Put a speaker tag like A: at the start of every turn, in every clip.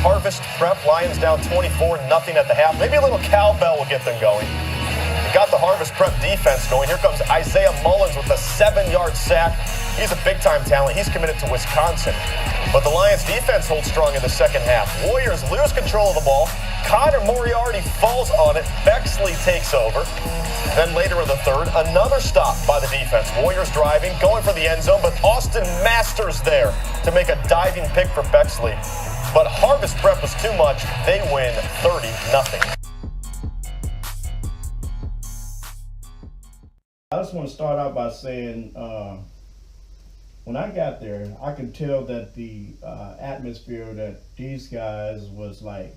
A: Harvest Prep. Lions down 24-0 at the half. Maybe a little cowbell will get them going. Got the Harvest Prep defense going. Here comes Isaiah Mullins with a 7-yard sack. He's a big-time talent. He's committed to Wisconsin. But the Lions defense holds strong in the second half. Warriors lose control of the ball. Connor Moriarty falls on it. Bexley takes over. Then later in the third, another stop by the defense. Warriors driving, going for the end zone, but Austin Masters there to make a diving pick for Bexley. But Harvest Prep was too much. They win 30-0.
B: I just want to start out by saying, when I got there, I could tell that the atmosphere that these guys was like,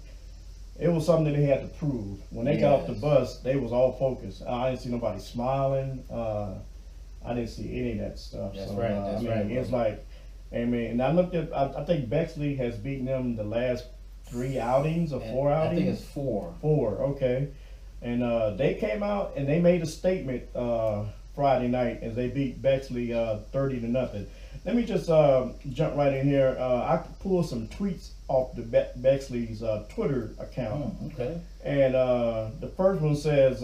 B: it was something that they had to prove. When they got off the bus, they was all focused. I didn't see nobody smiling. I didn't see any of that stuff.
C: That's
B: so,
C: right. That's right.
B: It's like, and I looked at, I think Bexley has beaten them the last 3 outings or 4 outings.
C: I think it's 4.
B: 4, okay. And they came out and they made a statement Friday night as they beat Bexley 30-0. Let me just jump right in here. I pulled some tweets off the Bexley's Twitter account.
C: Okay.
B: And the first one says,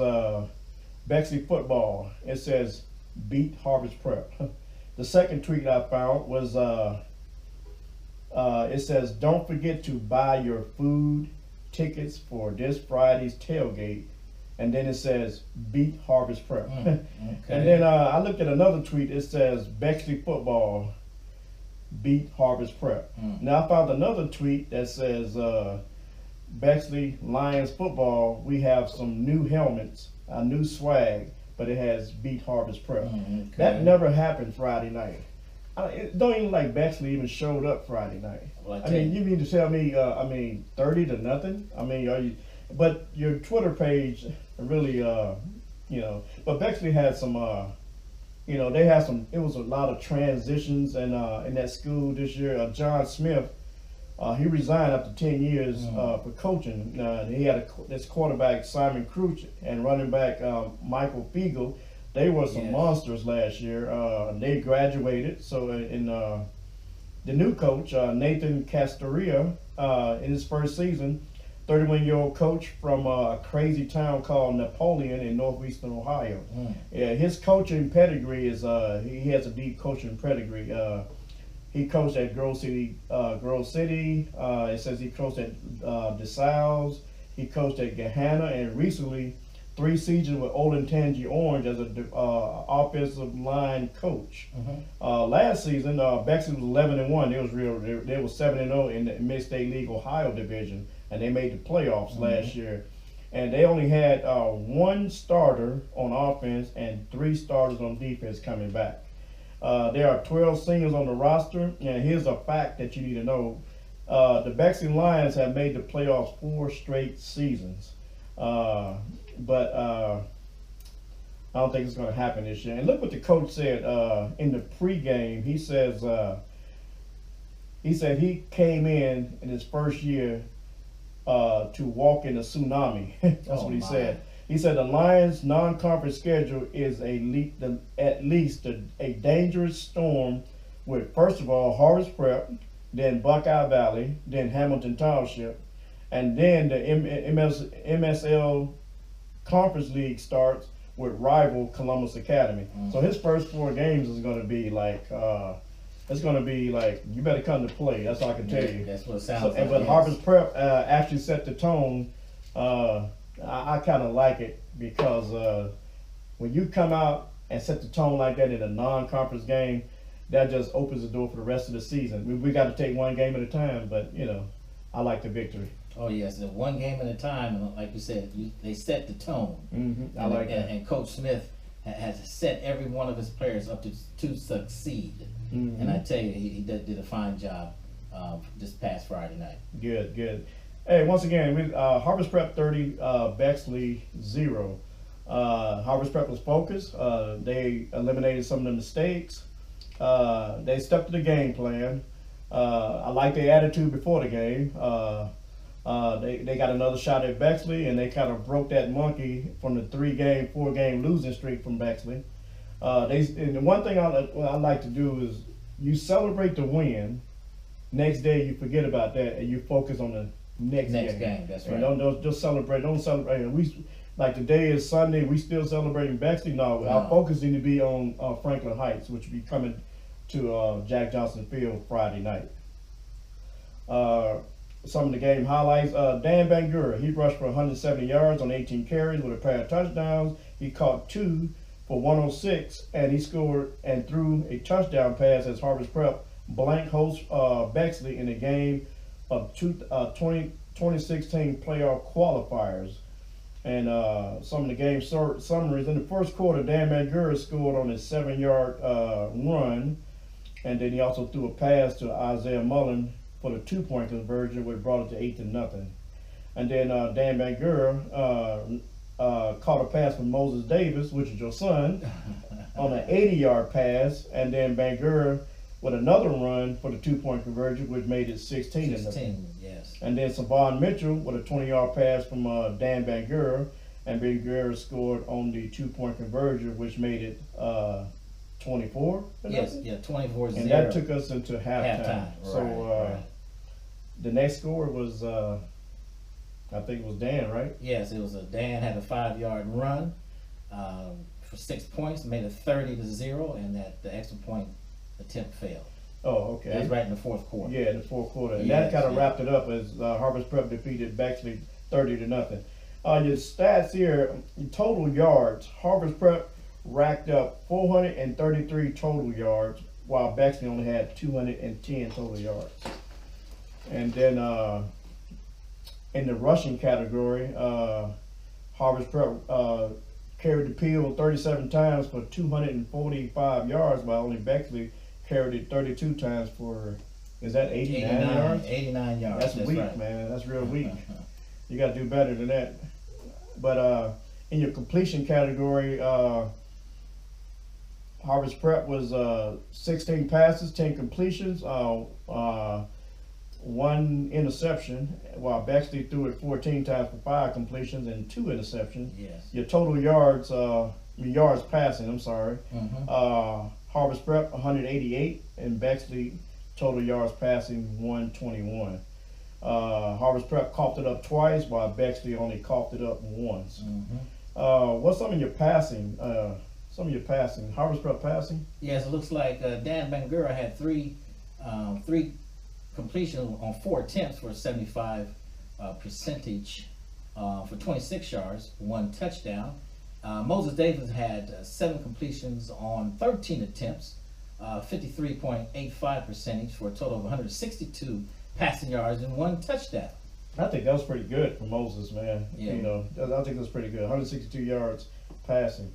B: Bexley football. It says, beat Harvest Prep. The second tweet I found was, it says, don't forget to buy your food tickets for this Friday's tailgate. And then it says, beat Harvest Prep.
C: Okay.
B: And then I looked at another tweet. It says, Bexley football, beat Harvest Prep. Now I found another tweet that says, Bexley Lions football, we have some new helmets, a new swag, but it has beat Harvest Prep.
C: Okay.
B: That never happened Friday night. It don't even like Bexley even showed up Friday night.
C: Well,
B: I mean, you mean to tell me, 30-0? I mean, are you? But your Twitter page really, but Bexley had some, they had some. It was a lot of transitions in that school this year. John Smith, he resigned after 10 years for coaching. He had this quarterback Simon Crouch and running back Michael Fiegel. They were some monsters last year. They graduated. So in the new coach Nathan Castoria in his first season. 31-year-old coach from a crazy town called Napoleon in northeastern Ohio. Yeah, his coaching pedigree is he has a deep coaching pedigree. He coached at Grove City. It says he coached at DeSales. He coached at Gahanna, and recently 3 seasons with Olentangy Orange as an offensive line coach. Last season, Bexley was 11-1. They was 7-0 in the Mid-State League Ohio division, and they made the playoffs last year. And they only had 1 starter on offense and 3 starters on defense coming back. There are 12 seniors on the roster, and here's a fact that you need to know. The Bexley Lions have made the playoffs 4 straight seasons. But I don't think it's going to happen this year. And look what the coach said in the pregame. He said he came in his first year to walk in a tsunami. That's what he said. He said the Lions' non-conference schedule is at least a dangerous storm with, first of all, Harvest Prep, then Buckeye Valley, then Hamilton Township, and then the MSL Conference League starts with rival Columbus Academy. So his first 4 games is going to be like, it's going to be like, you better come to play. That's all I can tell you.
C: That's what it sounds like.
B: But Harvest Prep actually set the tone. I kind of like it because when you come out and set the tone like that in a non-conference game, that just opens the door for the rest of the season. We got to take 1 game at a time, but I like the victory.
C: Oh yes, 1 game at a time, and like you said, they set the tone.
B: I like that.
C: And Coach Smith has set every one of his players up to succeed. And I tell you, he did a fine job this past Friday night.
B: Good. Hey, once again, Harvest Prep 30, Bexley 0. Harvest Prep was focused. They eliminated some of the mistakes. They stuck to the game plan. I like their attitude before the game. They got another shot at Bexley, and they kind of broke that monkey from the 4-game losing streak from Bexley. And the one thing I like to do is you celebrate the win, next day you forget about that and you focus on the next
C: game. That's right.
B: And don't just celebrate. Don't celebrate. We like today is Sunday. We still celebrating Bexley. No, our focus need to be on Franklin Heights, which will be coming to Jack Johnson Field Friday night. Some of the game highlights: Dan Bangura, he rushed for 170 yards on 18 carries with a pair of touchdowns. He caught 2 for 106, and he scored and threw a touchdown pass as Harvest Prep blank host Bexley in a game of 2016 playoff qualifiers. And some of the game summaries: in the first quarter, Dan Bangura scored on his 7-yard run, and then he also threw a pass to Isaiah Mullen for the 2-point conversion, which brought it to 8-0. And then Dan Bangura caught a pass from Moses Davis, which is your son, on an 80-yard pass, and then Bangura with another run for the 2-point conversion, which made it 16-0.
C: 16, yes.
B: And then Savon Mitchell with a 20-yard pass from Dan Bangura, and Bangura scored on the 2-point conversion, which made it 24.
C: Yes, yeah, 24-0.
B: And that took us into halftime. So
C: right.
B: the next score was, I think it was Dan, right?
C: Yes, it was Dan had a 5-yard run for 6 points, made it 30-0, and that the extra point attempt failed.
B: Oh, okay.
C: That was right in the fourth quarter.
B: Yeah, in the fourth quarter. And
C: Yes,
B: that kind of wrapped it up as Harvest Prep defeated Bexley 30-0. Your stats here, total yards. Harvest Prep racked up 433 total yards, while Bexley only had 210 total yards. And then in the rushing category, Harvest Prep carried the peel 37 times for 245 yards, while only Bexley carried it 32 times for, is that 89 yards?
C: 89 yards.
B: That's weak,
C: right.
B: man. That's real weak. You got to do better than that. But in your completion category, Harvest Prep was 16 passes, 10 completions, 1 interception, while Bexley threw it 14 times for 5 completions and 2 interceptions.
C: Yes.
B: Your total yards, yards passing, I'm sorry. Harvest Prep 188, and Bexley total yards passing 121. Harvest Prep coughed it up twice, while Bexley only coughed it up once. What's some of your passing? Harvest Prep passing?
C: Yes, it looks like Dan Bangura had three completions on 4 attempts for a 75 percentage for 26 yards, 1 touchdown. Moses Davis had 7 completions on 13 attempts, 53.85 percentage for a total of 162 passing yards and 1 touchdown.
B: I think that was pretty good for Moses, man.
C: Yeah.
B: You know, I think that's pretty good. 162 yards passing.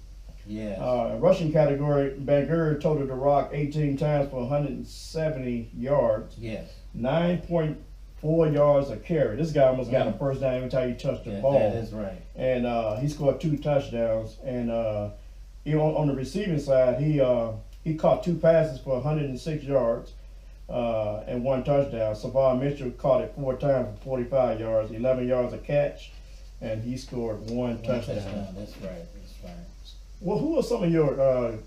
C: Yeah.
B: Rushing category, Bangura totaled the rock 18 times for 170 yards.
C: Yes.
B: 9.4 yards a carry. This guy almost got a first down every time he touched the ball.
C: That is right.
B: And he scored 2 touchdowns. And on the receiving side, he caught 2 passes for 106 yards and 1 touchdown. Savon Mitchell caught it 4 times for 45 yards, 11 yards a catch, and he scored 1 touchdown.
C: That's right.
B: Well, who are some of your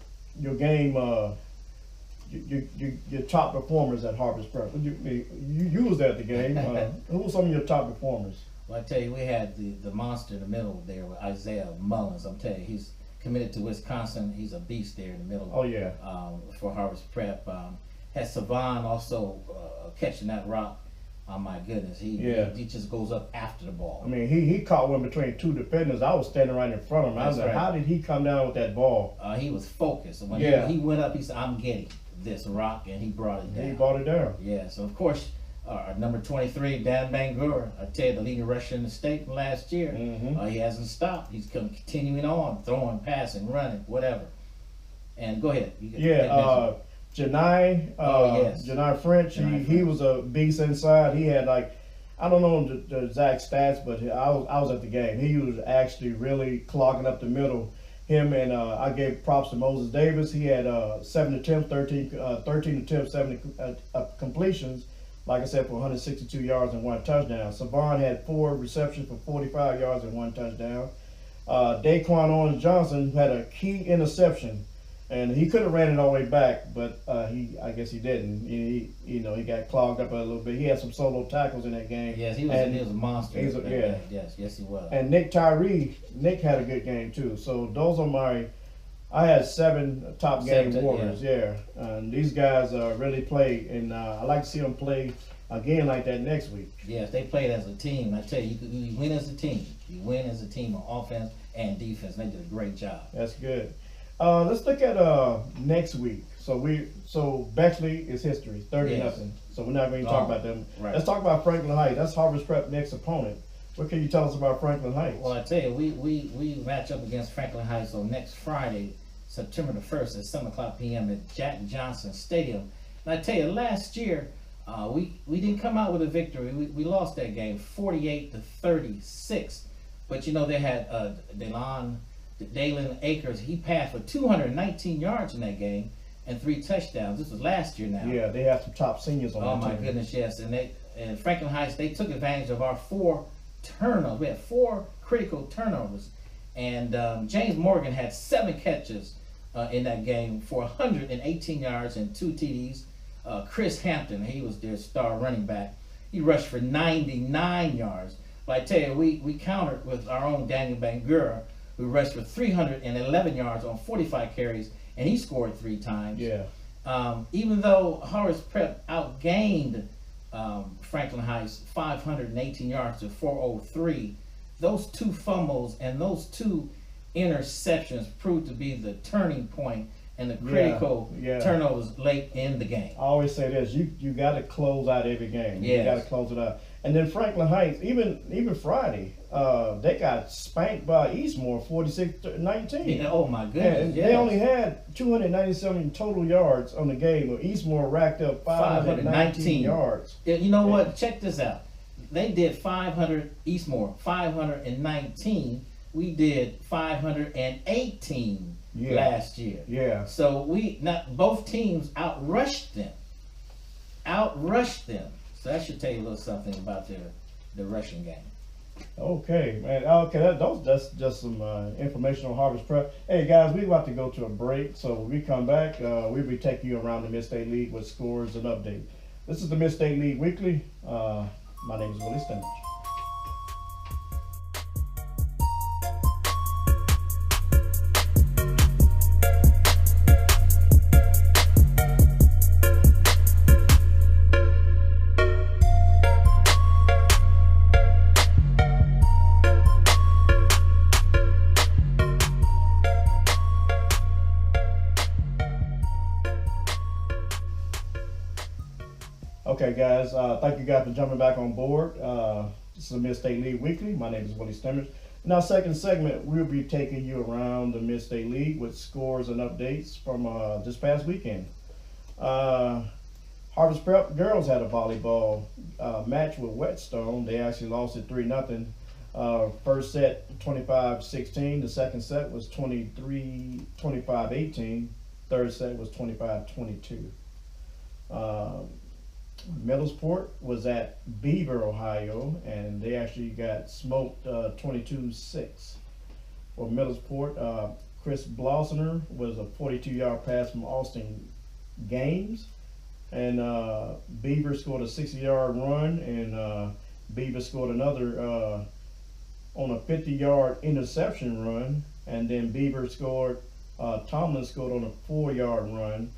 B: game your top performers at Harvest Prep? You was at the game. Who were some of your top performers?
C: Well, I tell you, we had the monster in the middle there with Isaiah Mullins. I'm telling you, he's committed to Wisconsin. He's a beast there in the middle.
B: Oh yeah.
C: For Harvest Prep, had Savon also catching that rock. Oh my goodness, he just goes up after the ball.
B: I mean, he caught one between 2 defenders. I was standing right in front of him. I was like, how did he come down with that ball?
C: He was focused. When he went up, he said, "I'm getting this rock," and he brought it down.
B: He brought it down.
C: Yeah. So of course, number 23, Dan Bangura, I tell you, the leading rusher in the state last year. He hasn't stopped. He's continuing on, throwing, passing, running, whatever. And go ahead.
B: Janai, Janai French, he was a beast inside. He had I don't know the exact stats, but I was at the game. He was actually really clogging up the middle. Him and I gave props to Moses Davis. He had 7 attempts, 13 attempts, 70 completions. Like I said, for 162 yards and 1 touchdown. Savon had 4 receptions for 45 yards and 1 touchdown. Daquan Owens Johnson had a key interception And he could have ran it all the way back, but I guess he didn't. He got clogged up a little bit. He had some solo tackles in that game.
C: Yes, he was a monster. Yes, he was.
B: And Nick had a good game too. So those are I had 7 top game warriors. Yeah, and these guys really play, and I like to see them play again like that next week.
C: Yes, they played as a team. I tell you, you win as a team. You win as a team on offense and defense. They did a great job.
B: That's good. Let's look at next week. So Bexley is history, 30-0. So we're not going to talk about them.
C: Right.
B: Let's talk about Franklin Heights. That's Harvest Prep next opponent. What can you tell us about Franklin Heights?
C: Well, I tell you, we match up against Franklin Heights on next Friday, September the 1st at 7:00 p.m. at Jack Johnson Stadium. And I tell you, last year we didn't come out with a victory. We lost that game, 48-36. But you know they had Dalen Akers. He passed for 219 yards in that game and 3 touchdowns. This was last year now.
B: Yeah, they have some top seniors on that team.
C: Oh my goodness, yes. And Franklin Heights, they took advantage of our 4 turnovers. We had 4 critical turnovers. And James Morgan had 7 catches in that game for 118 yards and 2 TDs. Chris Hampton, he was their star running back. He rushed for 99 yards. But I tell you, we countered with our own Daniel Bangura, who rushed for 311 yards on 45 carries, and he scored 3 times.
B: Yeah.
C: Even though Harvest Prep outgained Franklin Heights 518 yards to 403, those 2 fumbles and those 2 interceptions proved to be the turning point and the critical turnovers late in the game. I
B: always say this: you got to close out every game.
C: Yes.
B: You got to close it out. And then Franklin Heights, even Friday, they got spanked by Eastmore 46-19.
C: Oh my goodness!
B: And they only had 297 total yards on the game, where Eastmore racked up 519 yards.
C: You know what? Check this out. They did 500. Eastmore 519. We did 518 last year.
B: Yeah.
C: So both teams outrushed them. So that should tell you a little something about the rushing game.
B: Okay, man. Okay, that's just some information on Harvest Prep. Hey guys, we're about to go to a break. So when we come back, we'll be taking you around the Mid-State League with scores and updates. This is the Mid-State League Weekly. My name is Willie Stemmich. Okay, guys, thank you guys for jumping back on board. This is the Mid-State League Weekly. My name is Willie Stemmich. In our second segment, we'll be taking you around the Mid-State League with scores and updates from this past weekend. Harvest Prep girls had a volleyball match with Whetstone. They actually lost it 3-0. First set 25-16. The second set was 25-18. Third set was 25-22. Middlesport was at Beaver, Ohio, and they actually got smoked 22-6. For Middlesport, Chris Blossener was a 42-yard pass from Austin Gaines, and Beaver scored a 60-yard run, and Beaver scored another on a 50-yard interception run, and then Beaver scored, Tomlin scored on a 4-yard run.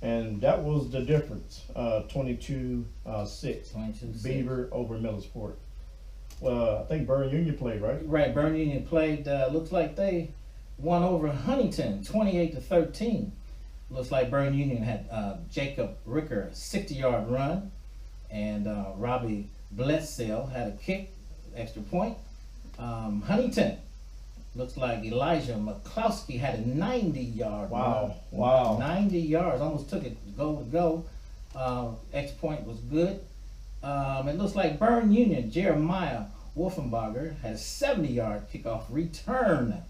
B: And that was the difference, 22-6. Beaver over Middlesport. Well, I think Burn Union played, right?
C: Right, Burn Union played. Looks like they won over Huntington, 28-13. Looks like Burn Union had Jacob Ricker, 60-yard run. And Robbie Bledsoe had a kick, extra point. Huntington. Looks like Elijah McCloskey had a 90-yard run.
B: Wow.
C: 90 yards, almost took it goal to go. X point was good. It looks like Burn Union, Jeremiah Wolfenbarger had a 70-yard kickoff return,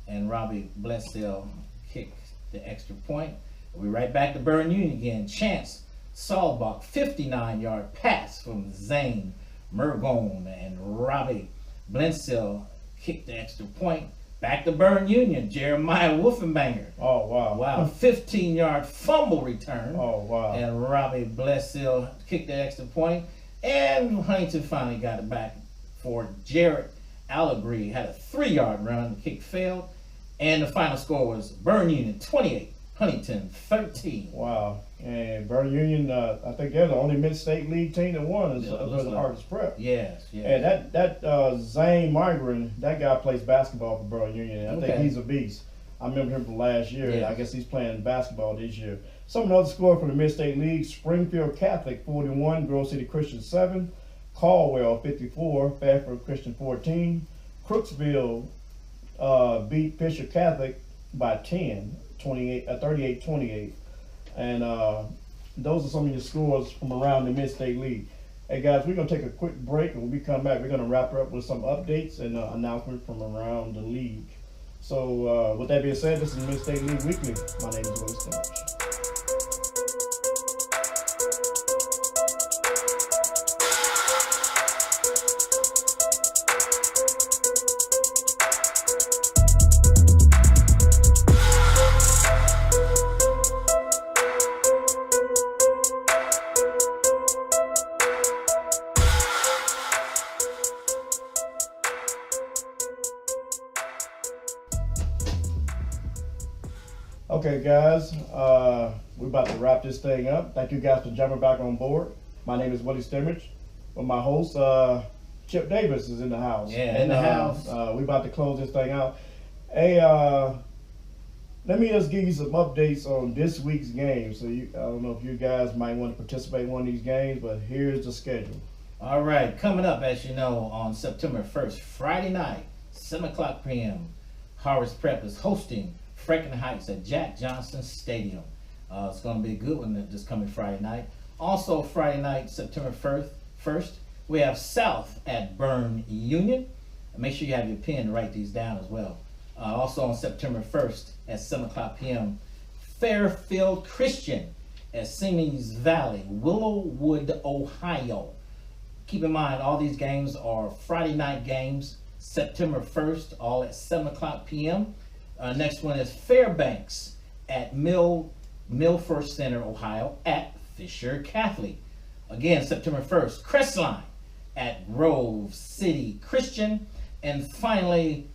C: and Robbie Bledsoe kicked the extra point. We're right back to Burn Union again. Chance Salbach, 59-yard pass from Zane Mergone, and Robbie Bledsoe kicked the extra point. Back to Burn Union, Jeremiah Wolfenbanger.
B: Oh, wow.
C: Wow, 15-yard fumble return.
B: Oh, wow.
C: And Robbie Blessill kicked the extra point. And Huntington finally got it back for Jarrett Allegree. Had a 3-yard run. The kick failed. And the final score was Burn Union 28, Huntington 13.
B: Wow. And Burn Union, I think they're the only Mid-State League team that won is
C: Yeah,
B: the Harvest Prep.
C: Yes.
B: And that Zane Migren, that guy plays basketball for Burn Union. I think he's a beast. I remember him from last year.
C: Yeah.
B: I guess he's playing basketball this year. Some of the other scores from the Mid-State League: Springfield Catholic 41, Grove City Christian 7, Caldwell 54, Fairfield Christian 14, Crooksville beat Fisher Catholic by 10, 38-28. And those are some of your scores from around the Mid-State League. Hey guys, we're going to take a quick break, and when we come back, we're going to wrap it up with some updates and announcements from around the league. So with that being said, this is Mid-State League Weekly. My name is Willie Stemmich. Okay, guys, we're about to wrap this thing up. Thank you guys for jumping back on board. My name is Willie Stemmich. Well, my host, Chip Davis, is in the house.
C: Yeah, in the house.
B: We're about to close this thing out. Hey, let me just give you some updates on this week's game. So I don't know if you guys might want to participate in one of these games, but here's the schedule.
C: All right, coming up, as you know, on September 1st, Friday night, 7 o'clock p.m., Harvest Prep is hosting Franklin Heights at Jack Johnson Stadium. It's going to be a good one this coming Friday night. Also, Friday night, September 1st, we have South at Burn Union. Make sure you have your pen to write these down as well. Also on September 1st at 7 o'clock p.m., Fairfield Christian at Siemens Valley, Willowwood, Ohio. Keep in mind, all these games are Friday night games, September 1st, all at 7 o'clock p.m. Next one is Fairbanks at Milford Center, Ohio, at Fisher Catholic. Again, September 1st, Crestline at Grove City Christian. And finally,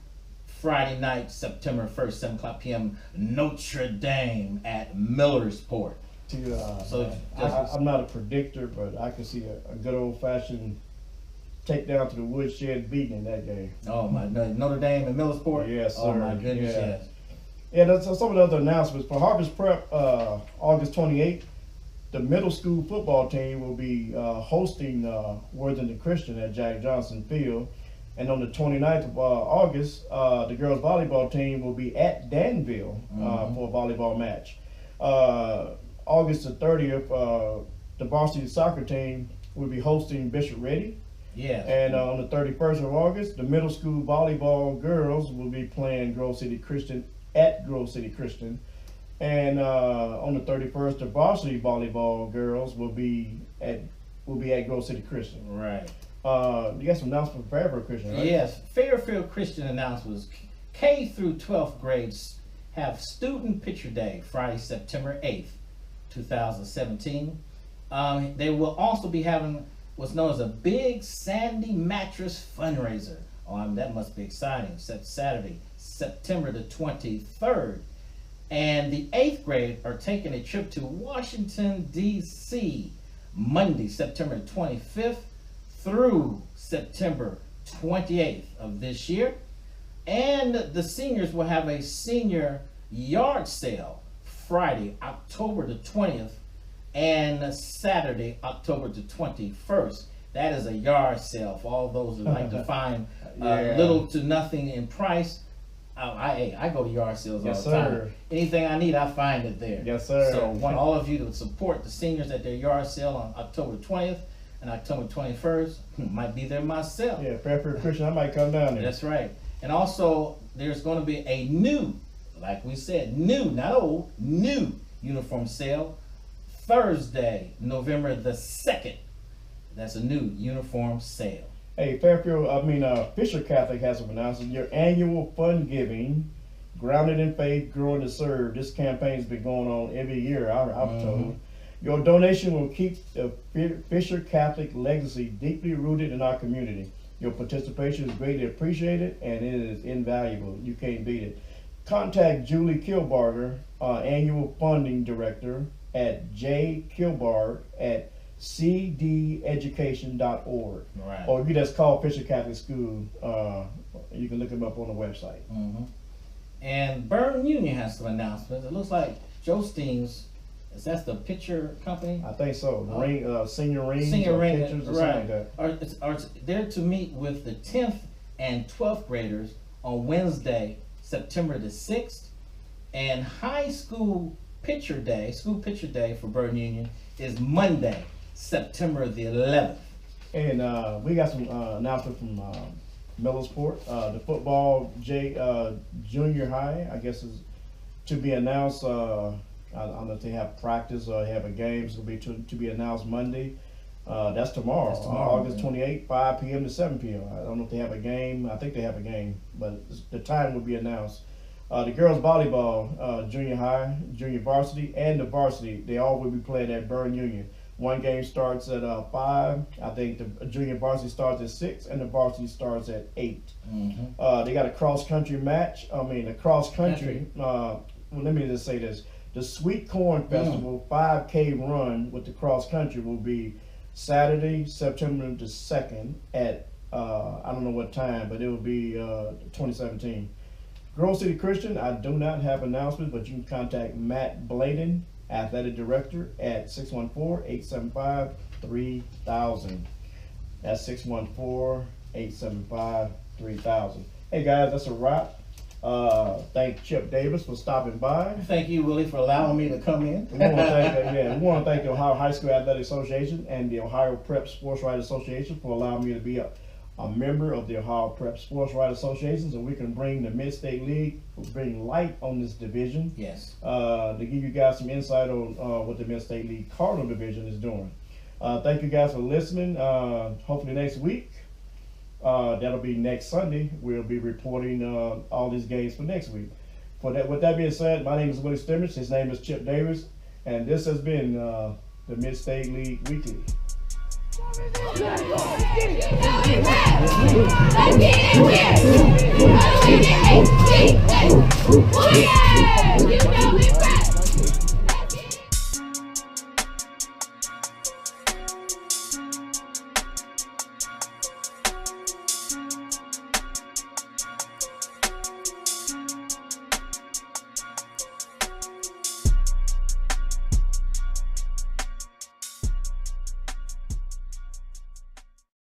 C: Friday night, September 1st, 7 o'clock p.m., Notre Dame at Millersport.
B: I'm not a predictor, but I can see a good old-fashioned takedown to the woodshed beating in that game.
C: Oh, my God. Notre Dame and Millersport?
B: Yes, sir.
C: Oh, my goodness,
B: yeah.
C: yes.
B: Yeah, that's some of the other announcements. For Harvest Prep, August 28th, the middle school football team will be hosting Worthington Christian at Jack Johnson Field. And on the 29th of August, the girls volleyball team will be at Danville for a volleyball match. August the 30th, the varsity soccer team will be hosting Bishop Ready.
C: Yeah.
B: And on the 31st of August, the middle school volleyball girls will be playing Grove City Christian at Grove City Christian. And on the 31st, the varsity volleyball girls will be at Grove City Christian.
C: Right.
B: You got some announcements for Fairfield Christian, right?
C: Yes. Fairfield Christian announcements. K through 12th grades have Student Picture Day, Friday, September 8th, 2017. They will also be having what's known as a Big Sandy Mattress fundraiser. That must be exciting. Saturday, September the 23rd. And the 8th grade are taking a trip to Washington, D.C. Monday, September 25th through September 28th of this year. And the seniors will have a senior yard sale Friday, October the 20th, and Saturday, October the 21st. That is a yard sale for all those who like to find little to nothing in price. I go to yard sales all the time. Anything I need, I find it there.
B: Yes, sir.
C: So I want all of you to support the seniors at their yard sale on October 20th and October 21st. Might be there myself.
B: Yeah, Fairfield Christian, I might come down there.
C: That's right. And also, there's going to be a new, like we said, new, not old, new uniform sale Thursday, November the 2nd. That's a new uniform sale.
B: Hey, Fisher Catholic has some announcements. Your annual fund giving, grounded in faith, growing to serve. This campaign's been going on every year, I've told. Your donation will keep the Fisher Catholic legacy deeply rooted in our community. Your participation is greatly appreciated, and it is invaluable. You can't beat it. Contact Julie Kilbarger, Annual Funding Director, at jkilbarg@cdeducation.org.
C: Right.
B: Or if you just call Fisher Catholic School, you can look them up on the website.
C: And Burn Union has some announcements. It looks like Joe Steen's, that's the picture company?
B: I think so. The senior rings,
C: Senior
B: or
C: ring,
B: pictures or
C: right.
B: something like that.
C: Are there to meet with the 10th and 12th graders on Wednesday, September the 6th. And high school picture day for Burn Union is Monday, September the 11th.
B: And we got some announcement from Millersport. The football junior high, I guess, is to be announced. I don't know if they have practice or have a game. It's going to be announced Monday. That's tomorrow, August 28th, 5 p.m. to 7 p.m. I don't know if they have a game. I think they have a game, but the time will be announced. The girls volleyball, junior high, junior varsity, and the varsity, they all will be playing at Burn Union. One game starts at 5. I think the junior varsity starts at 6, and the varsity starts at 8. They got a cross country match. The cross country. Well, let me just say this: the Sweet Corn Festival 5K run with the cross country will be Saturday, September the 2nd at I don't know what time, but it will be 2017. Grove City Christian, I do not have announcements, but you can contact Matt Bladen, Athletic Director, at 614-875-3000. That's 614-875-3000. Hey guys, that's a wrap. Thank Chip Davis for stopping by.
C: Thank you, Willie, for allowing me to come in.
B: We want to thank the Ohio High School Athletic Association and the Ohio Prep Sports Writers Association for allowing me to be a member of the Ohio Prep Sports Writers Association, so we can bring the Mid-State League, bring light on this division.
C: Yes.
B: To give you guys some insight on what the Mid-State League Cardinal division is doing. Thank you guys for listening. Hopefully next week, that'll be next Sunday, we'll be reporting all these games for next week. With that being said, my name is Willie Stimmich, his name is Chip Davis, and this has been the Mid-State League Weekly.
D: Let's get it weird.